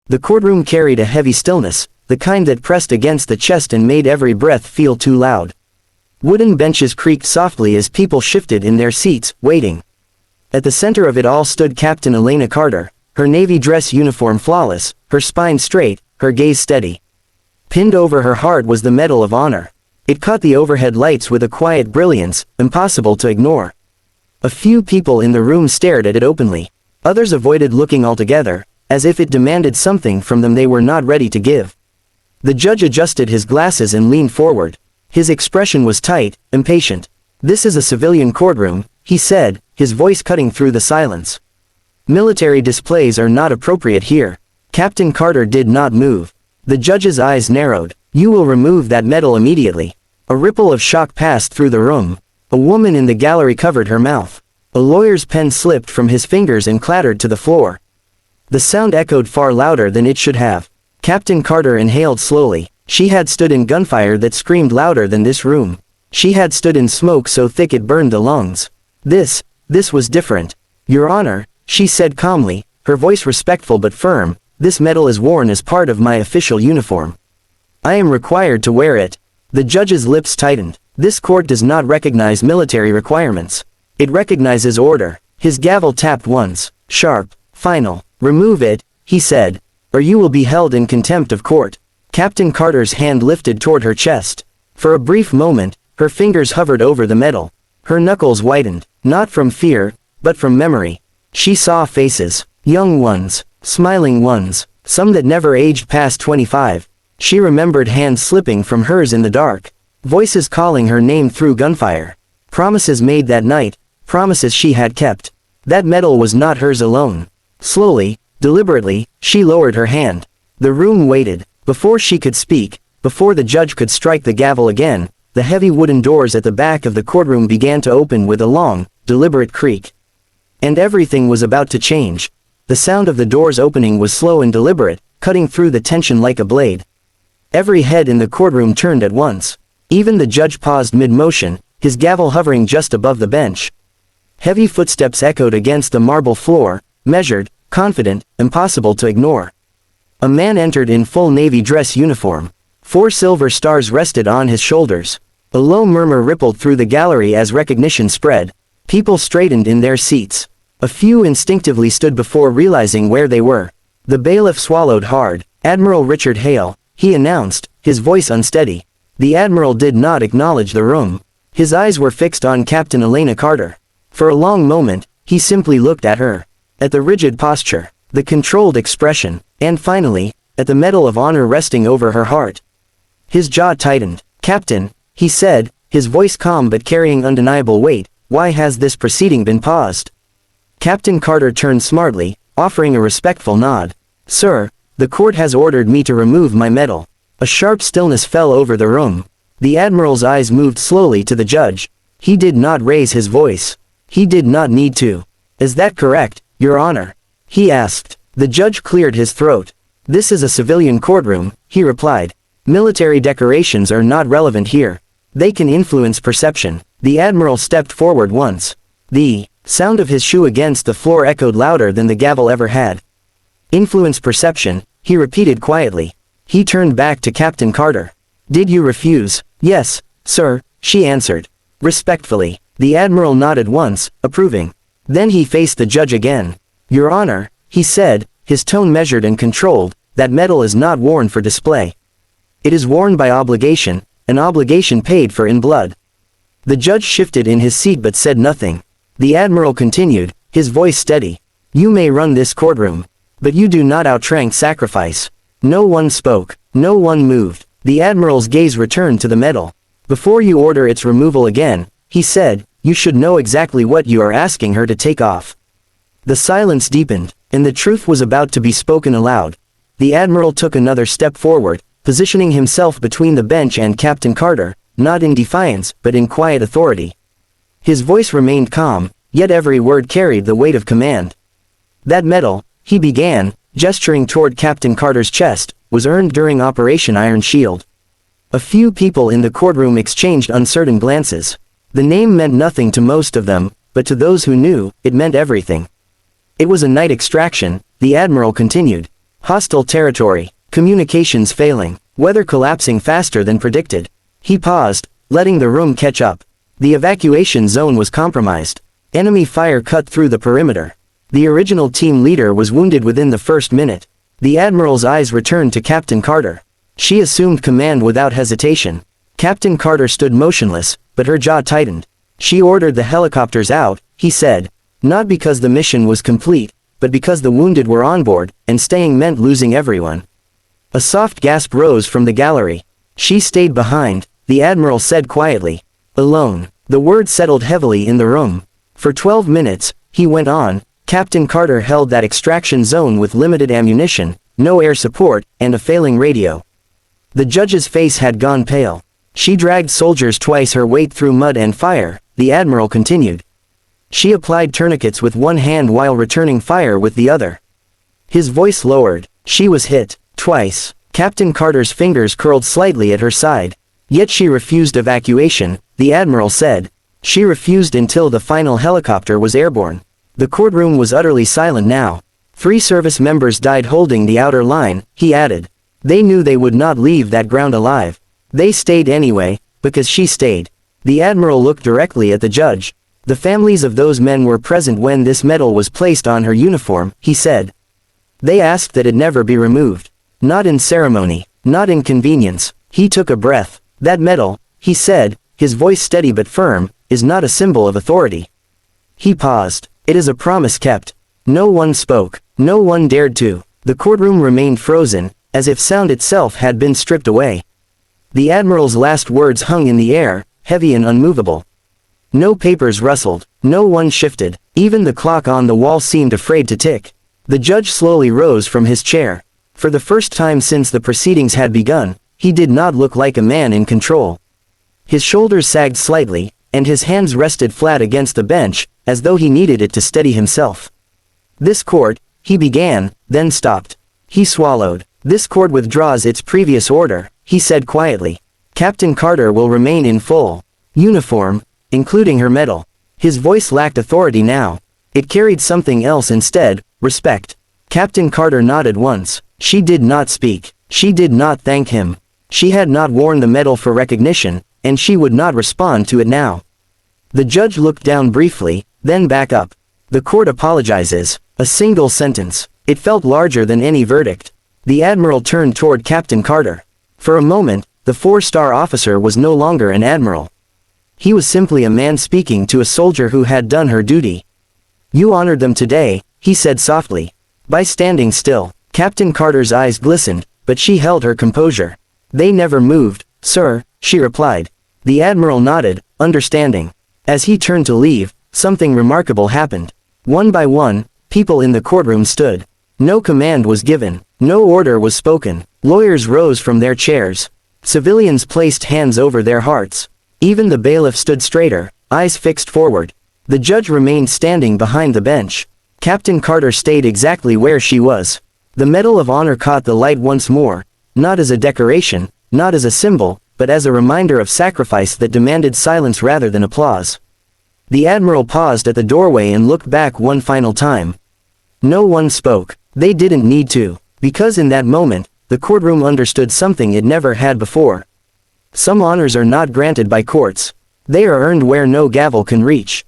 The courtroom carried a heavy stillness, the kind that pressed against the chest and made every breath feel too loud. Wooden benches creaked softly as people shifted in their seats, waiting. At the center of it all stood Captain Elena Carter, her navy dress uniform flawless, her spine straight, her gaze steady. Pinned over her heart was the Medal of Honor. It caught the overhead lights with a quiet brilliance, impossible to ignore. A few people in the room stared at it openly. Others avoided looking altogether, as if it demanded something from them they were not ready to give. The judge adjusted his glasses and leaned forward. His expression was tight, impatient. "This is a civilian courtroom," he said, his voice cutting through the silence. "Military displays are not appropriate here." Captain Carter did not move. The judge's eyes narrowed. "You will remove that medal immediately." A ripple of shock passed through the room. A woman in the gallery covered her mouth. A lawyer's pen slipped from his fingers and clattered to the floor. The sound echoed far louder than it should have. Captain Carter inhaled slowly. She had stood in gunfire that screamed louder than this room. She had stood in smoke so thick it burned the lungs. This was different. "Your Honor," she said calmly, her voice respectful but firm, "this medal is worn as part of my official uniform. I am required to wear it." The judge's lips tightened. "This court does not recognize military requirements. It recognizes order." His gavel tapped once. Sharp. Final. "Remove it," he said, "or you will be held in contempt of court." Captain Carter's hand lifted toward her chest. For a brief moment, her fingers hovered over the medal. Her knuckles whitened, not from fear, but from memory. She saw faces. Young ones. Smiling ones. Some that never aged past 25. She remembered hands slipping from hers in the dark. Voices calling her name through gunfire. Promises made that night. Promises she had kept. That medal was not hers alone. Slowly, deliberately, she lowered her hand. The room waited. Before she could speak, before the judge could strike the gavel again, the heavy wooden doors at the back of the courtroom began to open with a long, deliberate creak. And everything was about to change. The sound of the doors opening was slow and deliberate, cutting through the tension like a blade. Every head in the courtroom turned at once. Even the judge paused mid-motion, his gavel hovering just above the bench. Heavy footsteps echoed against the marble floor, measured, confident, impossible to ignore. A man entered in full navy dress uniform. 4 silver stars rested on his shoulders. A low murmur rippled through the gallery as recognition spread. People straightened in their seats. A few instinctively stood before realizing where they were. The bailiff swallowed hard. "Admiral Richard Hale," he announced, his voice unsteady. The Admiral did not acknowledge the room. His eyes were fixed on Captain Elena Carter. For a long moment, he simply looked at her. At the rigid posture, the controlled expression, and finally, at the Medal of Honor resting over her heart. His jaw tightened. "Captain," he said, his voice calm but carrying undeniable weight, "why has this proceeding been paused?" Captain Carter turned smartly, offering a respectful nod. "Sir, the court has ordered me to remove my medal." A sharp stillness fell over the room. The Admiral's eyes moved slowly to the judge. He did not raise his voice. He did not need to. "Is that correct, Your Honor?" he asked. The judge cleared his throat. "This is a civilian courtroom," he replied. "Military decorations are not relevant here. They can influence perception." The Admiral stepped forward once. The sound of his shoe against the floor echoed louder than the gavel ever had. "Influence perception," he repeated quietly. He turned back to Captain Carter. "Did you refuse?" "Yes, sir," she answered. Respectfully. The Admiral nodded once, approving. Then he faced the judge again. "Your Honor," he said, his tone measured and controlled, "that medal is not worn for display. It is worn by obligation, an obligation paid for in blood." The judge shifted in his seat but said nothing. The Admiral continued, his voice steady. "You may run this courtroom, but you do not outrank sacrifice." No one spoke. No one moved. The Admiral's gaze returned to the medal. "Before you order its removal again," he said, "you should know exactly what you are asking her to take off." The silence deepened, and the truth was about to be spoken aloud. The Admiral took another step forward, positioning himself between the bench and Captain Carter, not in defiance, but in quiet authority. His voice remained calm, yet every word carried the weight of command. "That medal," he began, gesturing toward Captain Carter's chest, "was earned during Operation Iron Shield." A few people in the courtroom exchanged uncertain glances. The name meant nothing to most of them, but to those who knew, it meant everything. "It was a night extraction," the Admiral continued. Hostile territory. Communications failing. Weather collapsing faster than predicted. He paused, letting the room catch up. The evacuation zone was compromised. Enemy fire cut through the perimeter. The original team leader was wounded within the first minute. The Admiral's eyes returned to Captain Carter. She assumed command without hesitation. Captain Carter stood motionless, but her jaw tightened. She ordered the helicopters out, he said. Not because the mission was complete, but because the wounded were on board, and staying meant losing everyone. A soft gasp rose from the gallery. She stayed behind, the Admiral said quietly. Alone. The word settled heavily in the room. For 12 minutes, he went on, Captain Carter held that extraction zone with limited ammunition, no air support, and a failing radio. The judge's face had gone pale. She dragged soldiers twice her weight through mud and fire, the Admiral continued. She applied tourniquets with one hand while returning fire with the other. His voice lowered. She was hit. Twice. Captain Carter's fingers curled slightly at her side. Yet she refused evacuation, the Admiral said. She refused until the final helicopter was airborne. The courtroom was utterly silent now. 3 service members died holding the outer line, he added. They knew they would not leave that ground alive. They stayed anyway, because she stayed. The Admiral looked directly at the judge. The families of those men were present when this medal was placed on her uniform, he said. They asked that it never be removed. Not in ceremony, not in convenience. He took a breath. That medal, he said, his voice steady but firm, is not a symbol of authority. He paused. It is a promise kept. No one spoke. No one dared to. The courtroom remained frozen, as if sound itself had been stripped away. The Admiral's last words hung in the air, heavy and unmovable. No papers rustled. No one shifted. Even the clock on the wall seemed afraid to tick. The judge slowly rose from his chair. For the first time since the proceedings had begun, he did not look like a man in control. His shoulders sagged slightly, and his hands rested flat against the bench, as though he needed it to steady himself. This court, he began, then stopped. He swallowed. This court withdraws its previous order, he said quietly. Captain Carter will remain in full uniform, including her medal. His voice lacked authority now. It carried something else instead, respect. Captain Carter nodded once. She did not speak. She did not thank him. She had not worn the medal for recognition, and she would not respond to it now. The judge looked down briefly, then back up. The court apologizes. A single sentence. It felt larger than any verdict. The Admiral turned toward Captain Carter. For a moment, the 4-star officer was no longer an admiral. He was simply a man speaking to a soldier who had done her duty. You honored them today, he said softly. By standing still. Captain Carter's eyes glistened, but she held her composure. They never moved, sir, she replied. The Admiral nodded, understanding. As he turned to leave, something remarkable happened. One by one, people in the courtroom stood. No command was given. No order was spoken. Lawyers rose from their chairs. Civilians placed hands over their hearts. Even the bailiff stood straighter, eyes fixed forward. The judge remained standing behind the bench. Captain Carter stayed exactly where she was. The Medal of Honor caught the light once more, not as a decoration, not as a symbol, but as a reminder of sacrifice that demanded silence rather than applause. The Admiral paused at the doorway and looked back one final time. No one spoke. They didn't need to, because in that moment, the courtroom understood something it never had before. Some honors are not granted by courts. They are earned where no gavel can reach.